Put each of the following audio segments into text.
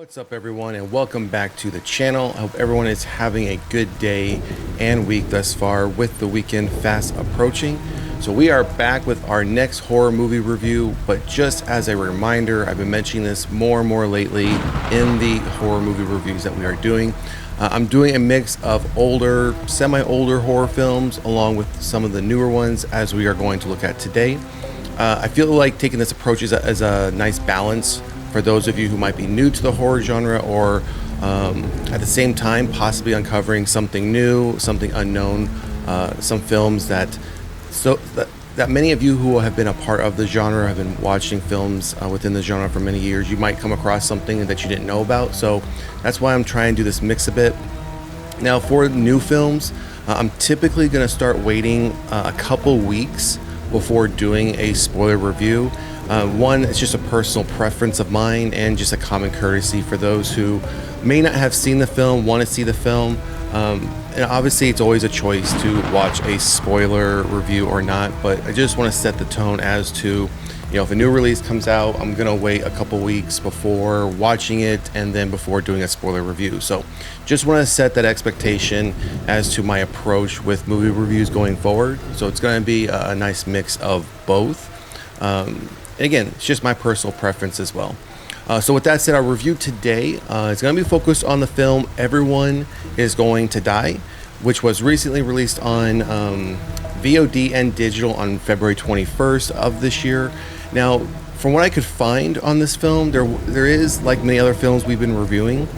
What's up everyone, and welcome back to the channel. I hope everyone is having a good day and week thus far, with the weekend fast approaching. So we are back with our next horror movie review, but just as a reminder, I've been mentioning this more and more lately in the horror movie reviews that we are doing. I'm doing a mix of older, semi-older horror films along with some of the newer ones, as we are going to look at today. I feel like taking this approach is a nice balance for those of you who might be new to the horror genre, or at the same time possibly uncovering something new, something unknown, some films that many of you who have been a part of the genre, have been watching films within the genre for many years, you might come across something that you didn't know about. So that's why I'm trying to do this mix a bit. Now for new films, I'm typically going to start waiting a couple weeks before doing a spoiler review. One, it's just a personal preference of mine and just a common courtesy for those who may not have seen the film, want to see the film. And obviously it's always a choice to watch a spoiler review or not, but I just want to set the tone as to, if a new release comes out, I'm going to wait a couple weeks before watching it and then before doing a spoiler review. So just want to set that expectation as to my approach with movie reviews going forward. So it's going to be a nice mix of both. Again, it's just my personal preference as well. So with that said, our review today is going to be focused on the film Everyone is Going to Die, which was recently released on VOD and Digital on February 21st of this year. Now, from what I could find on this film, there is, like many other films we've been reviewing,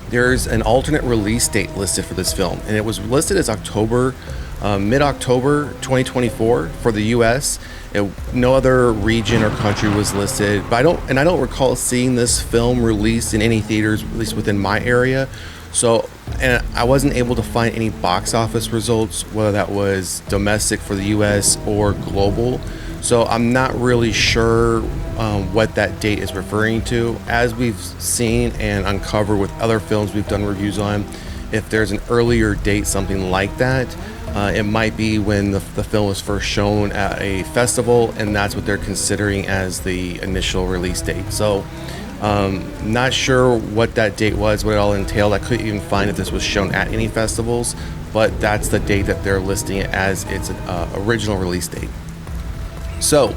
there's an alternate release date listed for this film, and it was listed as mid-October 2024 for the US. No other region or country was listed, but I don't recall seeing this film released in any theaters, at least within my area. So, and I wasn't able to find any box office results, whether that was domestic for the US or global. So I'm not really sure what that date is referring to. As we've seen and uncovered with other films we've done reviews on, if there's an earlier date, something like that, it might be when the film was first shown at a festival, and that's what they're considering as the initial release date. So not sure what that date was, what it all entailed. I couldn't even find if this was shown at any festivals, but that's the date that they're listing it as its original release date. So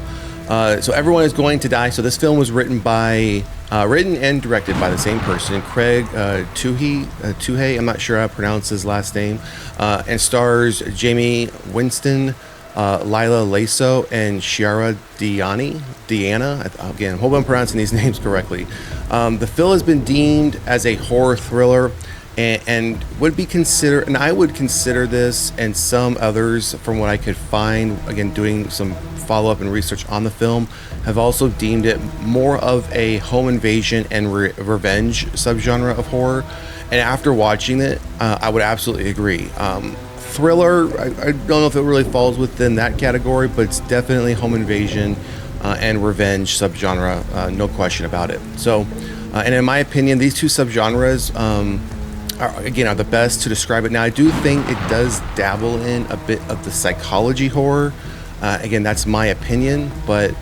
Everyone is Going to Die. So this film was written and directed by the same person, Craig Tuhey. I'm not sure how to pronounce his last name, and stars Jamie Winston, Lila Laso, and Chiara Deanna. Again, hope I'm pronouncing these names correctly. The film has been deemed as a horror thriller, and would be considered, and I would consider this and some others from what I could find, again doing some follow-up and research on the film, have also deemed it more of a home invasion and revenge subgenre of horror. And after watching it, I would absolutely agree. Thriller, I don't know if it really falls within that category, but it's definitely home invasion and revenge subgenre, no question about it. So, and in my opinion, these two subgenres are the best to describe it. Now, I do think it does dabble in a bit of the psychology horror. Again, that's my opinion, but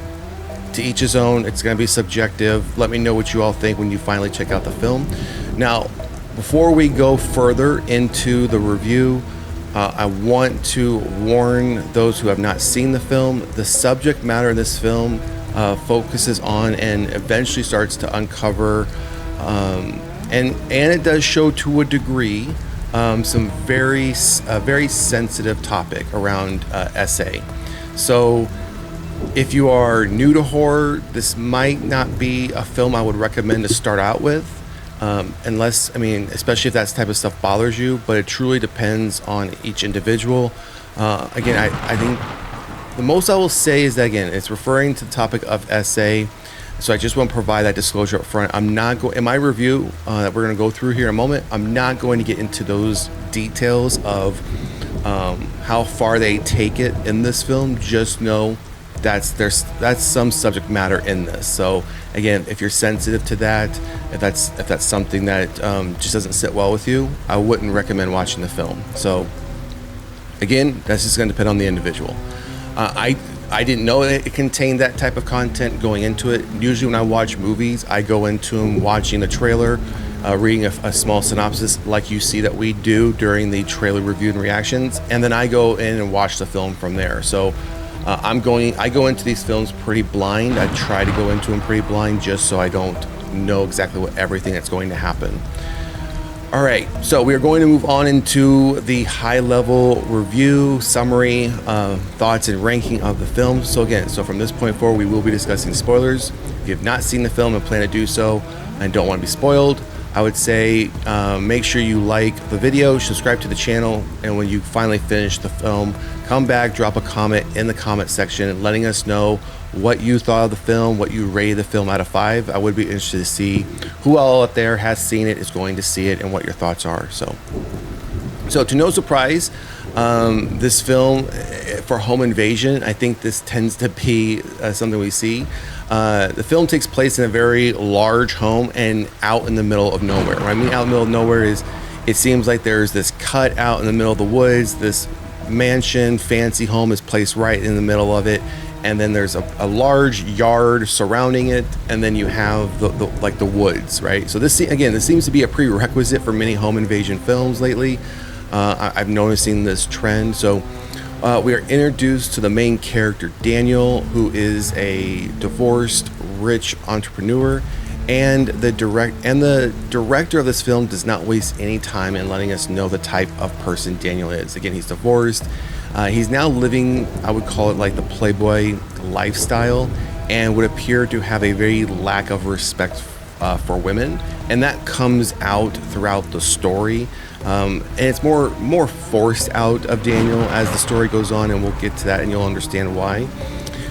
to each his own. It's going to be subjective. Let me know what you all think when you finally check out the film. Now, before we go further into the review, I want to warn those who have not seen the film. The subject matter in this film focuses on and eventually starts to uncover, and it does show to a degree some very sensitive topic around SA. So if you are new to horror, this might not be a film I would recommend to start out with, especially if that type of stuff bothers you, but it truly depends on each individual. Again, I think the most I will say is that, again, it's referring to the topic of SA, so I just want to provide that disclosure up front. I'm not going, in my review that we're going to go through here in a moment, I'm not going to get into those details of how far they take it in this film. Just know that's some subject matter in this. So again, if you're sensitive to that, if that's something that just doesn't sit well with you, I wouldn't recommend watching the film. So again, that's just going to depend on the individual. I didn't know it contained that type of content going into it. Usually when I watch movies, I go into them watching the trailer, reading a small synopsis like you see that we do during the trailer review and reactions, and then I go in and watch the film from there. So I go into these films pretty blind. I try to go into them pretty blind just so I don't know exactly what everything that's going to happen. All right, so we are going to move on into the high-level review, summary, thoughts, and ranking of the film. So from this point forward, we will be discussing spoilers. If you have not seen the film and plan to do so and don't want to be spoiled, I would say make sure you like the video, subscribe to the channel, and when you finally finish the film, come back, drop a comment in the comment section letting us know what you thought of the film, what you rated the film out of 5. I would be interested to see who all out there has seen it, is going to see it, and what your thoughts are. So to no surprise, this film for home invasion, I think this tends to be something we see. The film takes place in a very large home and out in the middle of nowhere. What I mean out in the middle of nowhere is it seems like there's this cut out in the middle of the woods. This mansion, fancy home is placed right in the middle of it. And then there's a large yard surrounding it, and then you have the woods, right? So this seems to be a prerequisite for many home invasion films lately. I've noticing this trend. So we are introduced to the main character, Daniel, who is a divorced, rich entrepreneur, and the director of this film does not waste any time in letting us know the type of person Daniel is. Again, he's divorced. He's now living, I would call it like the playboy lifestyle, and would appear to have a very lack of respect for women, and that comes out throughout the story. And it's more forced out of Daniel as the story goes on, and we'll get to that and you'll understand why.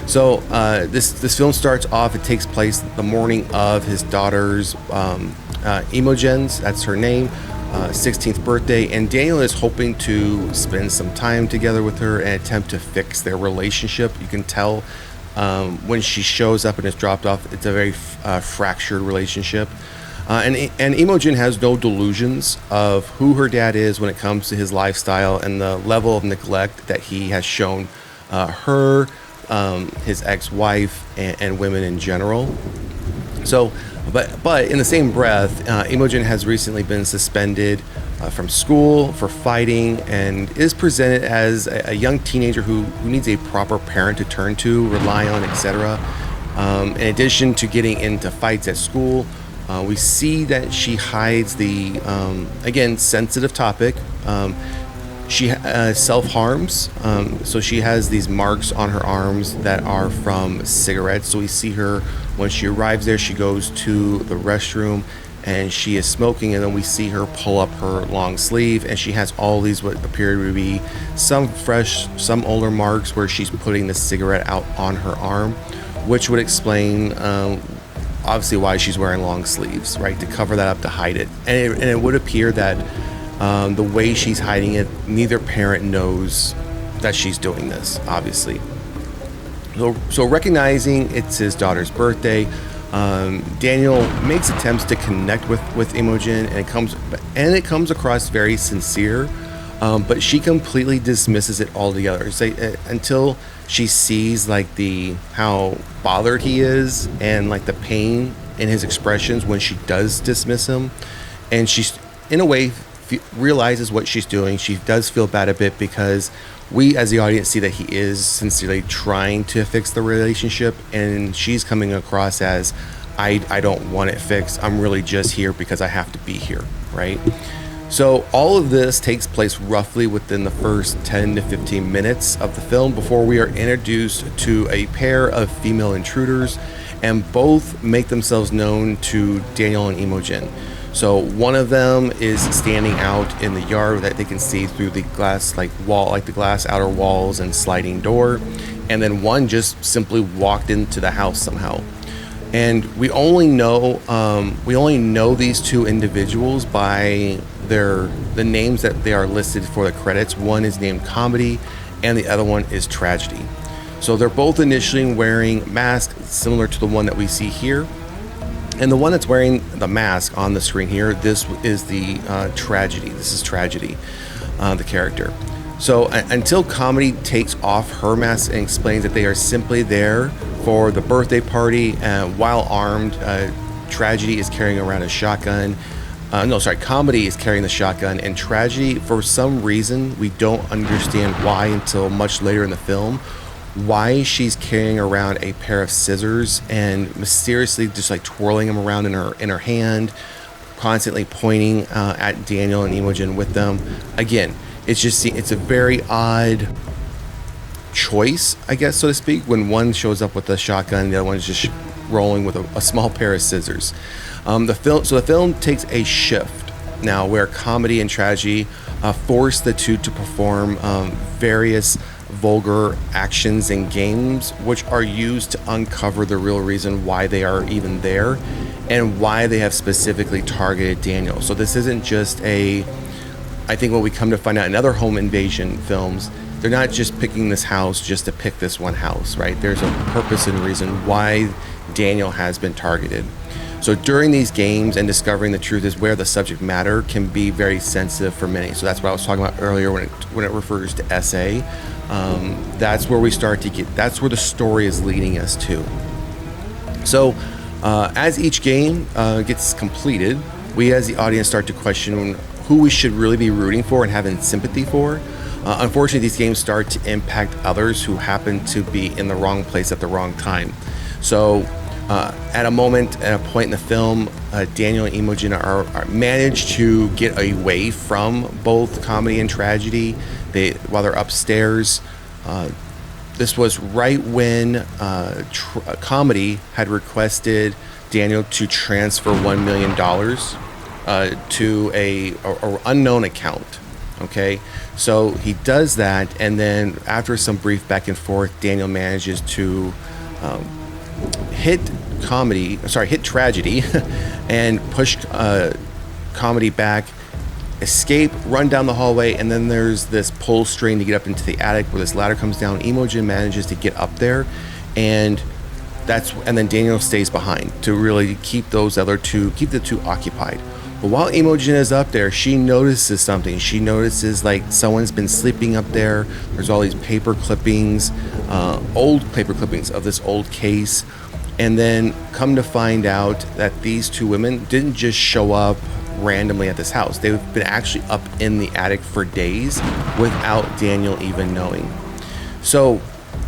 So this film starts off, it takes place the morning of his daughter's Imogen's, that's her name, 16th birthday, and Daniel is hoping to spend some time together with her and attempt to fix their relationship. You can tell when she shows up and is dropped off, it's a very fractured relationship. And Imogen has no delusions of who her dad is when it comes to his lifestyle and the level of neglect that he has shown her, his ex-wife, and women in general. So, but in the same breath, Imogen has recently been suspended from school for fighting and is presented as a young teenager who needs a proper parent to turn to, rely on, etc. In addition to getting into fights at school, we see that she hides the, again, sensitive topic. She self-harms, so she has these marks on her arms that are from cigarettes. So we see her, when she arrives there, she goes to the restroom and she is smoking, and then we see her pull up her long sleeve, and she has all these what appear to be some fresh, some older marks where she's putting the cigarette out on her arm, which would explain obviously why she's wearing long sleeves, right, to cover that up, to hide it. And it would appear that the way she's hiding it, neither parent knows that she's doing this, obviously. So recognizing it's his daughter's birthday, Daniel makes attempts to connect with Imogen, and it comes across very sincere, but she completely dismisses it altogether. Until she sees like how bothered he is and like the pain in his expressions when she does dismiss him, and she's in a way realizes what she's doing. She does feel bad a bit because we as the audience see that he is sincerely trying to fix the relationship, and she's coming across as I don't want it fixed, I'm really just here because I have to be here, right? So all of this takes place roughly within the first 10 to 15 minutes of the film before we are introduced to a pair of female intruders, and both make themselves known to Daniel and Imogen. So one of them is standing out in the yard that they can see through the glass the glass outer walls and sliding door, and then one just simply walked into the house somehow. And we only know these two individuals by the names that they are listed for the credits. One is named Comedy, and the other one is Tragedy. So they're both initially wearing masks similar to the one that we see here. And the one that's wearing the mask on the screen here, this is the Tragedy. This is Tragedy, the character. So until comedy takes off her mask and explains that they are simply there for the birthday party, while armed, tragedy is carrying around a shotgun. Comedy is carrying the shotgun, and tragedy, for some reason, we don't understand why until much later in the film, why she's carrying around a pair of scissors and mysteriously just like twirling them around in her hand, constantly pointing at Daniel and Imogen with them. Again, it's a very odd choice, I guess, so to speak, when one shows up with a shotgun, the other one's just rolling with a small pair of scissors. The film takes a shift now where comedy and tragedy force the two to perform various vulgar actions and games, which are used to uncover the real reason why they are even there and why they have specifically targeted Daniel. So this isn't just I think what we come to find out in other home invasion films, they're not just picking this house just to pick this one house, right? There's a purpose and reason why Daniel has been targeted. So during these games and discovering the truth is where the subject matter can be very sensitive for many. So that's what I was talking about earlier when it refers to SA. That's where we start to that's where the story is leading us to. So as each game gets completed, we as the audience start to question who we should really be rooting for and having sympathy for. Unfortunately, these games start to impact others who happen to be in the wrong place at the wrong time. So at a point in the film, Daniel and Imogen are managed to get away from both comedy and tragedy while they're upstairs. This was right when comedy had requested Daniel to transfer $1 million to a unknown account. Okay, so he does that, and then after some brief back and forth, Daniel manages to hit tragedy and push comedy back, escape, run down the hallway, and then there's this pull string to get up into the attic where this ladder comes down. Imogen manages to get up there, and then Daniel stays behind to really keep the two occupied. But while Imogen is up there, she notices something. She notices like someone's been sleeping up there. There's all these paper clippings, old paper clippings of this old case. And then come to find out that these two women didn't just show up randomly at this house. They've been actually up in the attic for days without Daniel even knowing. So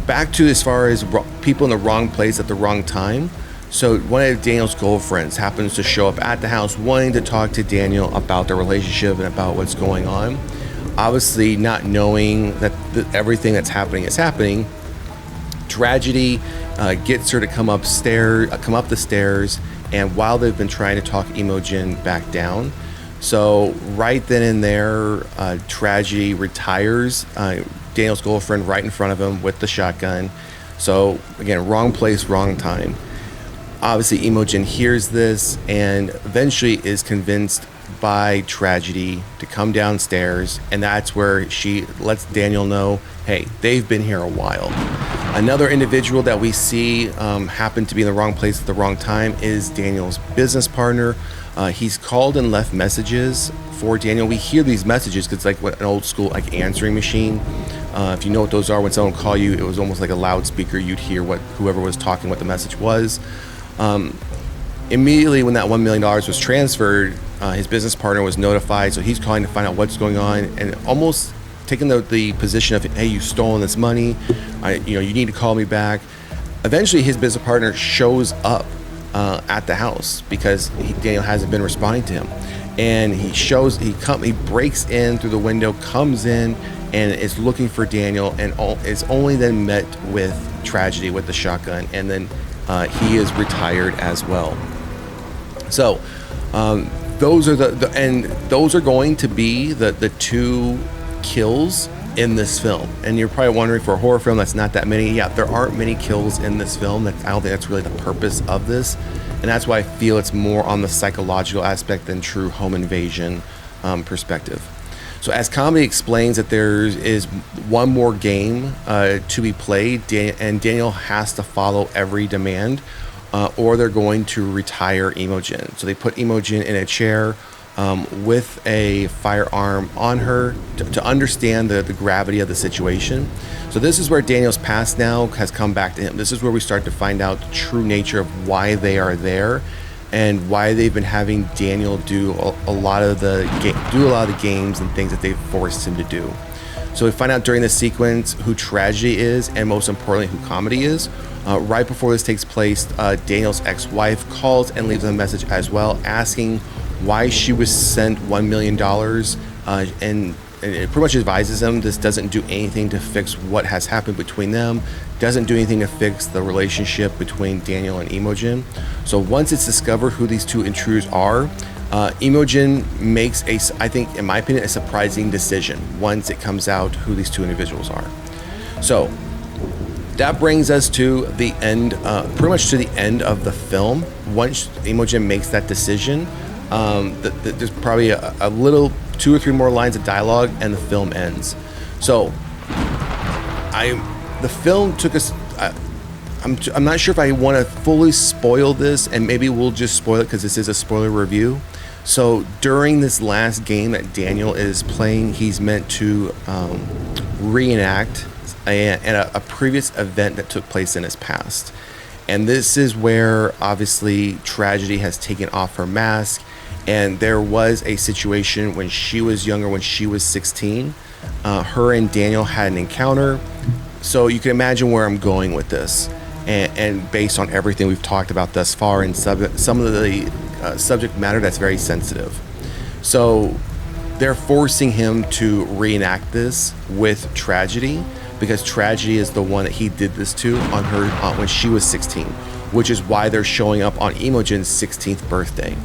back to as far as people in the wrong place at the wrong time. So one of Daniel's girlfriends happens to show up at the house wanting to talk to Daniel about their relationship and about what's going on. Obviously not knowing that everything that's happening is happening. Tragedy gets her to come up the stairs, and while they've been trying to talk Imogen back down. So right then and there, Tragedy retires Daniel's girlfriend right in front of him with the shotgun. So again, wrong place, wrong time. Obviously, Imogen hears this and eventually is convinced by Tragedy to come downstairs, and that's where she lets Daniel know, hey, they've been here a while. Another individual that we see happen to be in the wrong place at the wrong time is Daniel's business partner. He's called and left messages for Daniel. We hear these messages because it's like an old school answering machine. If you know what those are, when someone call you, it was almost like a loudspeaker. You'd hear what whoever was talking, what the message was. Immediately when that $1 million was transferred, his business partner was notified, so he's calling to find out what's going on and almost taking the position of, hey, you've stolen this money, you need to call me back. Eventually his business partner shows up at the house because Daniel hasn't been responding to him, and he breaks in through the window, comes in and is looking for Daniel, and is only then met with Tragedy with the shotgun, and then he is retired as well. So those are going to be the two kills in this film. And you're probably wondering, for a horror film, that's not that many. Yeah, there aren't many kills in this film. I don't think that's really the purpose of this, and that's why I feel it's more on the psychological aspect than true home invasion perspective. So as comedy explains that there is one more game to be played, and Daniel has to follow every demand, or they're going to retire Imogen. So they put Imogen in a chair with a firearm on her to understand the gravity of the situation. So this is where Daniel's past now has come back to him. This is where we start to find out the true nature of why they are there and why they've been having Daniel do a lot of the games and things that they've forced him to do. So we find out during this sequence who Tragedy is, and most importantly, who Comedy is. Right before this takes place, Daniel's ex-wife calls and leaves a message as well, asking why she was sent $1 million, and it pretty much advises him this doesn't do anything to fix what has happened between them, doesn't do anything to fix the relationship between Daniel and Imogen. So once it's discovered who these two intruders are, Imogen makes I think, in my opinion, a surprising decision once it comes out who these two individuals are. So that brings us to the end, pretty much to the end of the film. Once Imogen makes that decision, there's probably a little 2 or 3 more lines of dialogue, and the film ends. So the film took us. I'm not sure if I want to fully spoil this, and maybe we'll just spoil it because this is a spoiler review. So during this last game that Daniel is playing, he's meant to reenact a previous event that took place in his past. And this is where obviously Tragedy has taken off her mask, and there was a situation when she was younger, when she was 16. Her and Daniel had an encounter. So you can imagine where I'm going with this. And based on everything we've talked about thus far and some of the subject matter that's very sensitive. So they're forcing him to reenact this with Tragedy, because Tragedy is the one that he did this to on her when she was 16, which is why they're showing up on Imogen's 16th birthday.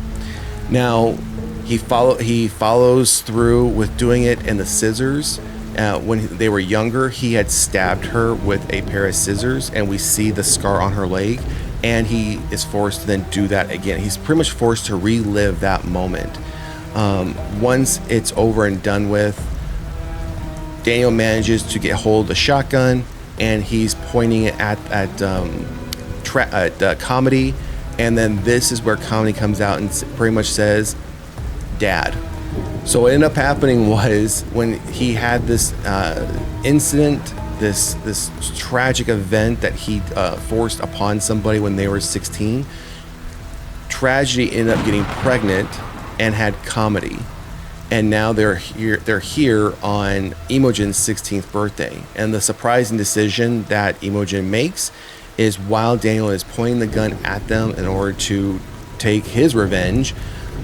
Now, he follows through with doing it in the scissors. When they were younger, he had stabbed her with a pair of scissors, and we see the scar on her leg, and he is forced to then do that again. He's pretty much forced to relive that moment. Once it's over and done with, Daniel manages to get hold of the shotgun, and he's pointing it at Comedy, and then this is where Comedy comes out and pretty much says, "Dad." So what ended up happening was, when he had this incident, this tragic event that he forced upon somebody when they were 16, Tragedy ended up getting pregnant and had Comedy. And now they're here on Imogen's 16th birthday. And the surprising decision that Imogen makes is, while Daniel is pointing the gun at them in order to take his revenge,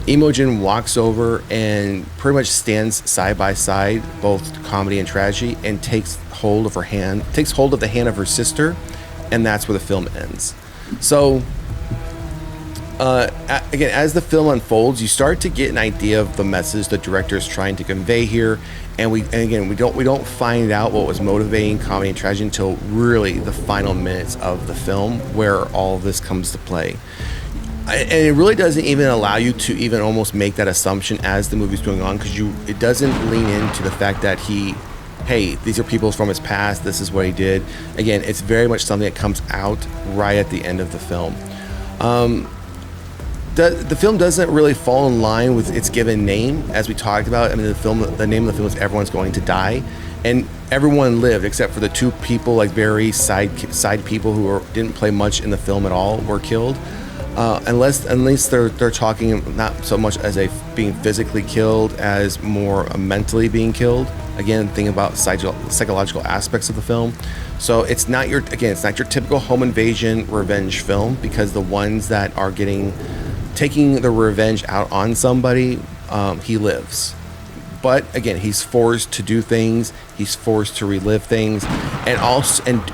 Imogen walks over and pretty much stands side by side, both Comedy and Tragedy, and takes hold of the hand of her sister, and that's where the film ends. So again, as the film unfolds, you start to get an idea of the message the director is trying to convey here, and we don't find out what was motivating Comedy and Tragedy until really the final minutes of the film, where all of this comes to play. And it really doesn't even allow you to even almost make that assumption as the movie's going on, because it doesn't lean into the fact that hey, these are people from his past, this is what he did. Again, it's very much something that comes out right at the end of the film. The film doesn't really fall in line with its given name, as we talked about. I mean, the name of the film is Everyone's Going to Die, and everyone lived except for the 2 people, like very side people who didn't play much in the film at all, were killed. Unless they're talking not so much as being physically killed as more mentally being killed. Again, thinking about psychological aspects of the film. So it's not your typical home invasion revenge film, because the ones that are taking the revenge out on somebody, he lives. But again, he's forced to do things, he's forced to relive things, and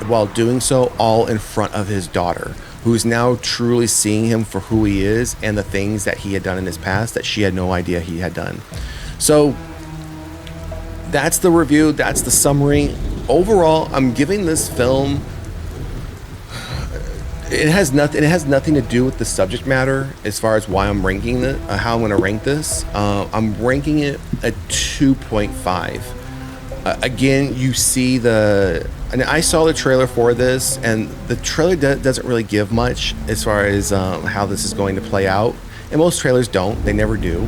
while doing so, all in front of his daughter, who is now truly seeing him for who he is and the things that he had done in his past that she had no idea he had done. So that's the review, that's the summary. Overall, I'm giving this film, it has nothing to do with the subject matter as far as why I'm ranking it, how I'm going to rank this. I'm ranking it a 2.5. Again, you see and I saw the trailer for this, and the trailer doesn't really give much as far as how this is going to play out. And most trailers don't, they never do.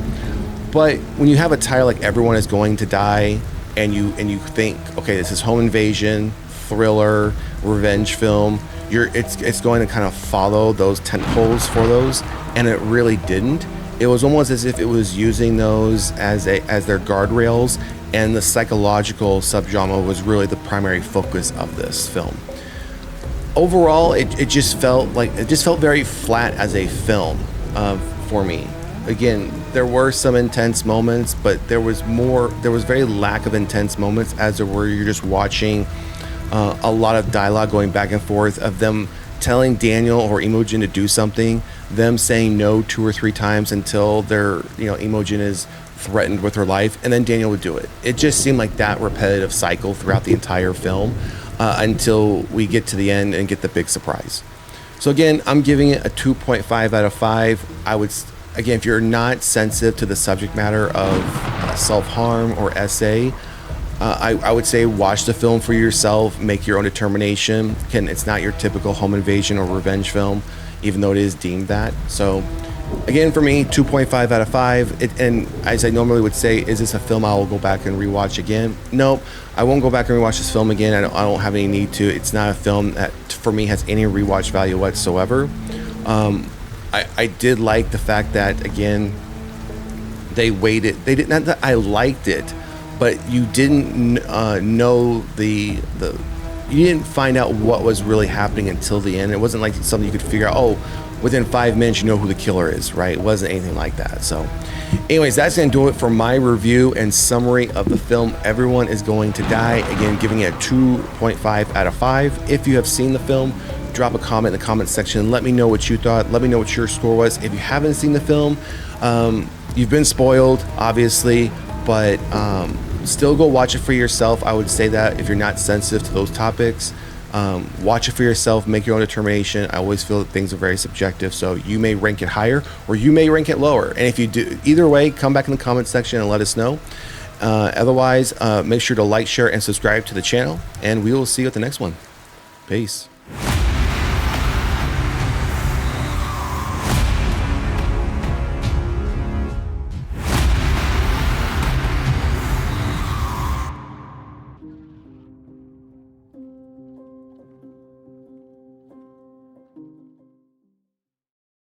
But when you have a title like Everyone Is Going to Die, and you think, okay, this is home invasion, thriller, revenge film, it's going to kind of follow those tent poles for those, and it really didn't. It was almost as if it was using those as their guardrails, and the psychological subgenre was really the primary focus of this film. Overall, it just felt very flat as a film for me. Again, there were some intense moments, but there was very lack of intense moments, as there were, you're just watching a lot of dialogue going back and forth of them telling Daniel or Imogen to do something, them saying no 2 or 3 times until Imogen is threatened with her life, and then Daniel would do it. It just seemed like that repetitive cycle throughout the entire film until we get to the end and get the big surprise. So again, I'm giving it a 2.5 out of 5. Again, if you're not sensitive to the subject matter of self-harm or SA, I would say watch the film for yourself, make your own determination. Again, it's not your typical home invasion or revenge film, even though it is deemed that. So again, for me, 2.5 out of 5. And as I normally would say, is this a film I will go back and rewatch again? No, I won't go back and rewatch this film again. I don't have any need to. It's not a film that, for me, has any rewatch value whatsoever. I did like the fact that, again, they waited. They didn't. Not that I liked it, but you didn't know you didn't find out what was really happening until the end. It wasn't like something you could figure out, oh, within 5 minutes you know who the killer is, right? It wasn't anything like that. So anyways, that's going to do it for my review and summary of the film Everyone Is Going to Die. Again, giving it a 2.5 out of 5. If you have seen the film, drop a comment in the comment section. Let me know what you thought. Let me know what your score was. If you haven't seen the film, you've been spoiled, obviously, but still go watch it for yourself. I would say that if you're not sensitive to those topics, watch it for yourself, make your own determination. I always feel that things are very subjective, so you may rank it higher or you may rank it lower. And if you do, either way, come back in the comment section and let us know. Otherwise, make sure to like, share, and subscribe to the channel, and we will see you at the next one. Peace.